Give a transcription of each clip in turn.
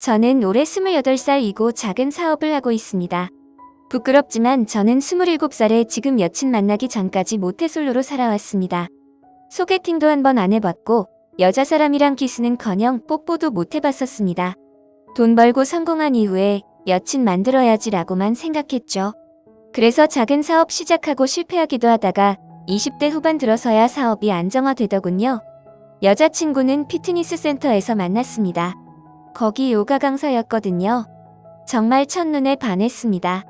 저는 올해 28살이고 작은 사업을 하고 있습니다. 부끄럽지만 저는 27살에 지금 여친 만나기 전까지 모태솔로로 살아왔습니다. 소개팅도 한 번 안 해봤고 여자 사람이랑 키스는커녕 뽀뽀도 못 해봤었습니다. 돈 벌고 성공한 이후에 여친 만들어야지라고만 생각했죠. 그래서 작은 사업 시작하고 실패하기도 하다가 20대 후반 들어서야 사업이 안정화되더군요. 여자친구는 피트니스 센터에서 만났습니다. 거기 요가 강사였거든요. 정말 첫눈에 반했습니다.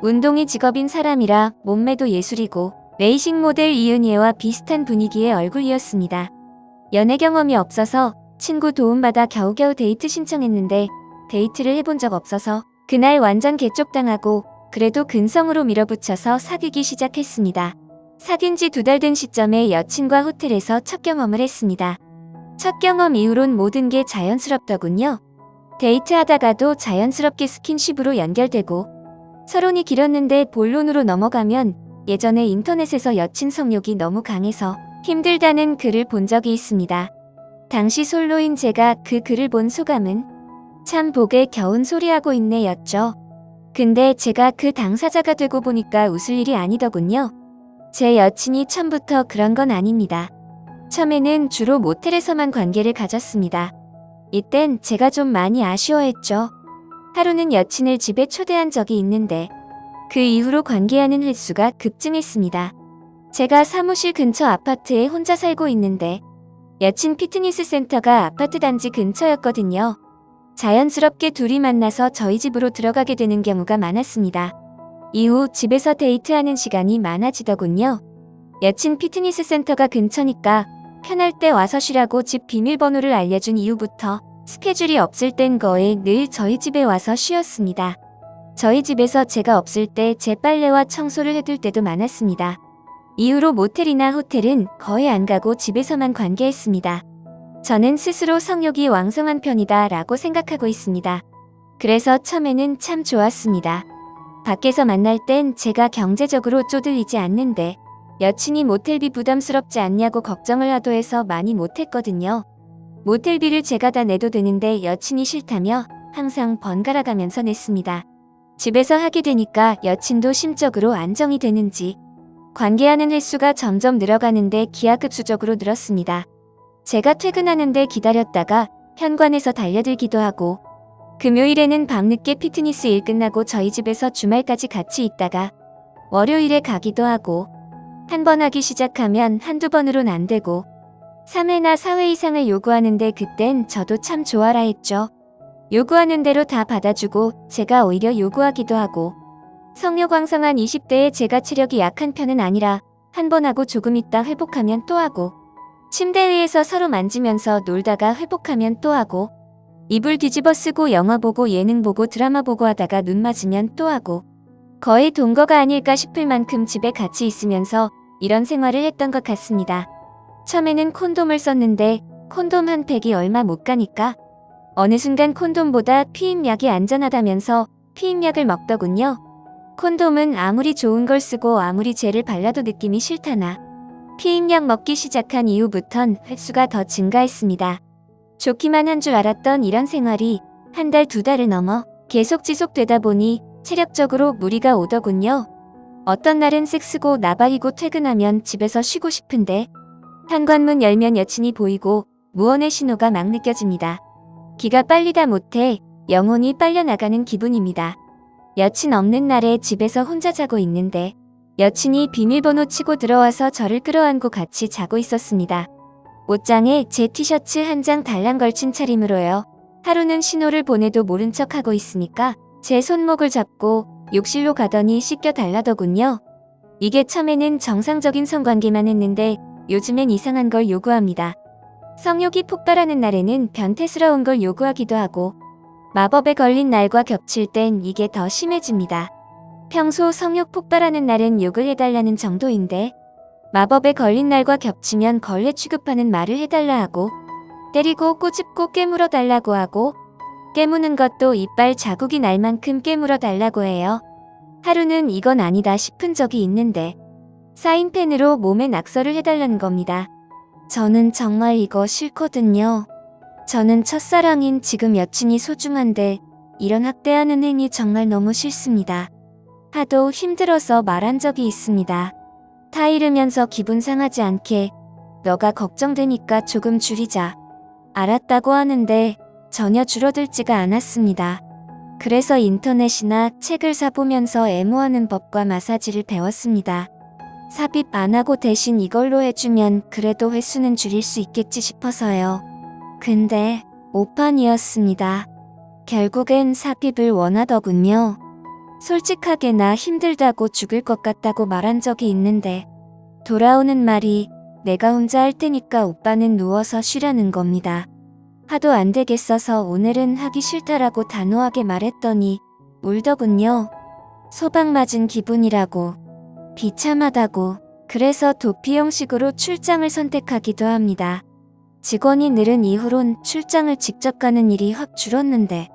운동이 직업인 사람이라 몸매도 예술이고 레이싱 모델 이은희와 비슷한 분위기의 얼굴이었습니다. 연애 경험이 없어서 친구 도움받아 겨우겨우 데이트 신청했는데 데이트를 해본 적 없어서 그날 완전 개쪽당하고 그래도 근성으로 밀어붙여서 사귀기 시작했습니다. 사귄 지 2달 된 시점에 여친과 호텔에서 첫 경험을 했습니다. 첫 경험 이후론 모든 게 자연스럽더군요. 데이트하다가도 자연스럽게 스킨십으로 연결되고 서론이 길었는데 본론으로 넘어가면 예전에 인터넷에서 여친 성욕이 너무 강해서 힘들다는 글을 본 적이 있습니다. 당시 솔로인 제가 그 글을 본 소감은 참 복에 겨운 소리하고 있네 였죠. 근데 제가 그 당사자가 되고 보니까 웃을 일이 아니더군요. 제 여친이 처음부터 그런 건 아닙니다. 처음에는 주로 모텔에서만 관계를 가졌습니다. 이땐 제가 좀 많이 아쉬워했죠. 하루는 여친을 집에 초대한 적이 있는데 그 이후로 관계하는 횟수가 급증했습니다. 제가 사무실 근처 아파트에 혼자 살고 있는데 여친 피트니스 센터가 아파트 단지 근처였거든요. 자연스럽게 둘이 만나서 저희 집으로 들어가게 되는 경우가 많았습니다. 이후 집에서 데이트하는 시간이 많아지더군요. 여친 피트니스 센터가 근처니까 편할 때 와서 쉬라고 집 비밀번호를 알려준 이후부터 스케줄이 없을 땐 거의 늘 저희 집에 와서 쉬었습니다. 저희 집에서 제가 없을 때 제 빨래와 청소를 해둘 때도 많았습니다. 이후로 모텔이나 호텔은 거의 안 가고 집에서만 관계했습니다. 저는 스스로 성욕이 왕성한 편이다 라고 생각하고 있습니다. 그래서 처음에는 참 좋았습니다. 밖에서 만날 땐 제가 경제적으로 쪼들리지 않는데 여친이 모텔비 부담스럽지 않냐고 걱정을 하도 해서 많이 못했거든요. 모텔비를 제가 다 내도 되는데 여친이 싫다며 항상 번갈아 가면서 냈습니다. 집에서 하게 되니까 여친도 심적으로 안정이 되는지 관계하는 횟수가 점점 늘어가는데 기하급수적으로 늘었습니다. 제가 퇴근하는데 기다렸다가 현관에서 달려들기도 하고 금요일에는 밤늦게 피트니스 일 끝나고 저희 집에서 주말까지 같이 있다가 월요일에 가기도 하고 한 번 하기 시작하면 한두 번으론 안 되고 3회나 4회 이상을 요구하는데 그땐 저도 참 좋아라 했죠. 요구하는 대로 다 받아주고 제가 오히려 요구하기도 하고 성욕 왕성한 20대에 제가 체력이 약한 편은 아니라 한 번 하고 조금 있다 회복하면 또 하고 침대 위에서 서로 만지면서 놀다가 회복하면 또 하고 이불 뒤집어 쓰고 영화 보고 예능 보고 드라마 보고 하다가 눈 맞으면 또 하고 거의 동거가 아닐까 싶을 만큼 집에 같이 있으면서 이런 생활을 했던 것 같습니다. 처음에는 콘돔을 썼는데 콘돔 한 팩이 얼마 못 가니까 어느 순간 콘돔보다 피임약이 안전하다면서 피임약을 먹더군요. 콘돔은 아무리 좋은 걸 쓰고 아무리 젤을 발라도 느낌이 싫다나 피임약 먹기 시작한 이후부턴 횟수가 더 증가했습니다. 좋기만 한 줄 알았던 이런 생활이 한 달, 2달을 넘어 계속 지속되다 보니 체력적으로 무리가 오더군요. 어떤 날은 섹스고 나발이고 퇴근하면 집에서 쉬고 싶은데 현관문 열면 여친이 보이고 무언의 신호가 막 느껴집니다. 기가 빨리다 못해 영혼이 빨려나가는 기분입니다. 여친 없는 날에 집에서 혼자 자고 있는데 여친이 비밀번호 치고 들어와서 저를 끌어안고 같이 자고 있었습니다. 옷장에 제 티셔츠 한 장 달랑 걸친 차림으로요. 하루는 신호를 보내도 모른 척하고 있으니까 제 손목을 잡고 욕실로 가더니 씻겨 달라더군요. 이게 처음에는 정상적인 성관계만 했는데 요즘엔 이상한 걸 요구합니다. 성욕이 폭발하는 날에는 변태스러운 걸 요구하기도 하고 마법에 걸린 날과 겹칠 땐 이게 더 심해집니다. 평소 성욕 폭발하는 날은 욕을 해달라는 정도인데 마법에 걸린 날과 겹치면 걸레 취급하는 말을 해달라 하고 때리고 꼬집고 깨물어 달라고 하고 깨무는 것도 이빨 자국이 날 만큼 깨물어 달라고 해요. 하루는 이건 아니다 싶은 적이 있는데 사인펜으로 몸에 낙서를 해달라는 겁니다. 저는 정말 이거 싫거든요. 저는 첫사랑인 지금 여친이 소중한데 이런 학대하는 행위 정말 너무 싫습니다. 하도 힘들어서 말한 적이 있습니다. 타이르면서 기분 상하지 않게 너가 걱정되니까 조금 줄이자. 알았다고 하는데 전혀 줄어들지가 않았습니다. 그래서 인터넷이나 책을 사보면서 애무하는 법과 마사지를 배웠습니다. 삽입 안 하고 대신 이걸로 해주면 그래도 횟수는 줄일 수 있겠지 싶어서요. 근데 오판이었습니다. 결국엔 삽입을 원하더군요. 솔직하게 나 힘들다고 죽을 것 같다고 말한 적이 있는데 돌아오는 말이 내가 혼자 할 테니까 오빠는 누워서 쉬라는 겁니다. 하도 안 되겠어서 오늘은 하기 싫다라고 단호하게 말했더니 울더군요. 소박 맞은 기분이라고, 비참하다고. 그래서 도피 형식으로 출장을 선택하기도 합니다. 직원이 늘은 이후론 출장을 직접 가는 일이 확 줄었는데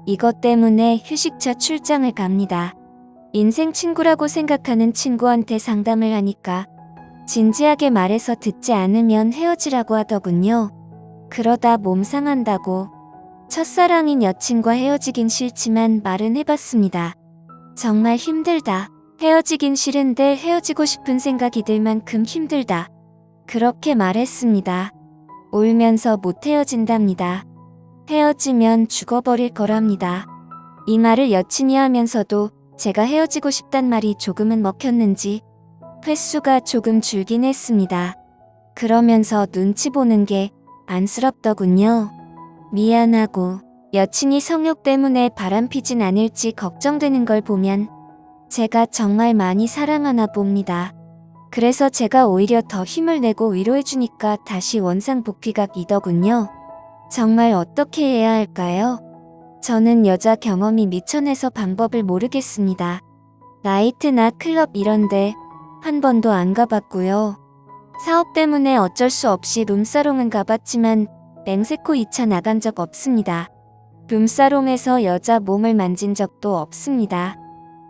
이것 때문에 휴식차 출장을 갑니다. 인생 친구라고 생각하는 친구한테 상담을 하니까 진지하게 말해서 듣지 않으면 헤어지라고 하더군요. 그러다 몸 상한다고. 첫사랑인 여친과 헤어지긴 싫지만 말은 해봤습니다. 정말 힘들다. 헤어지긴 싫은데 헤어지고 싶은 생각이 들 만큼 힘들다. 그렇게 말했습니다. 울면서 못 헤어진답니다. 헤어지면 죽어버릴 거랍니다. 이 말을 여친이 하면서도 제가 헤어지고 싶단 말이 조금은 먹혔는지 횟수가 조금 줄긴 했습니다. 그러면서 눈치 보는 게 안쓰럽더군요. 미안하고 여친이 성욕 때문에 바람피진 않을지 걱정되는 걸 보면 제가 정말 많이 사랑하나 봅니다. 그래서 제가 오히려 더 힘을 내고 위로해주니까 다시 원상복귀각이더군요. 정말 어떻게 해야 할까요? 저는 여자 경험이 미천해서 방법을 모르겠습니다. 나이트나 클럽 이런데 한 번도 안 가봤고요. 사업 때문에 어쩔 수 없이 룸사롱은 가봤지만 맹세코 2차 나간 적 없습니다. 룸사롱에서 여자 몸을 만진 적도 없습니다.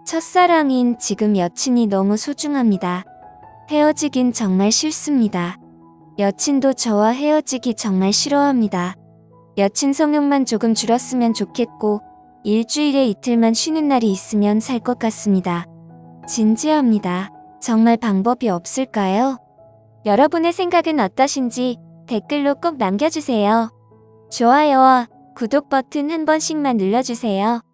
첫사랑인 지금 여친이 너무 소중합니다. 헤어지긴 정말 싫습니다. 여친도 저와 헤어지기 정말 싫어합니다. 여친 성욕만 조금 줄었으면 좋겠고 일주일에 이틀만 쉬는 날이 있으면 살 것 같습니다. 진지합니다. 정말 방법이 없을까요? 여러분의 생각은 어떠신지 댓글로 꼭 남겨주세요. 좋아요와 구독 버튼 한 번씩만 눌러주세요.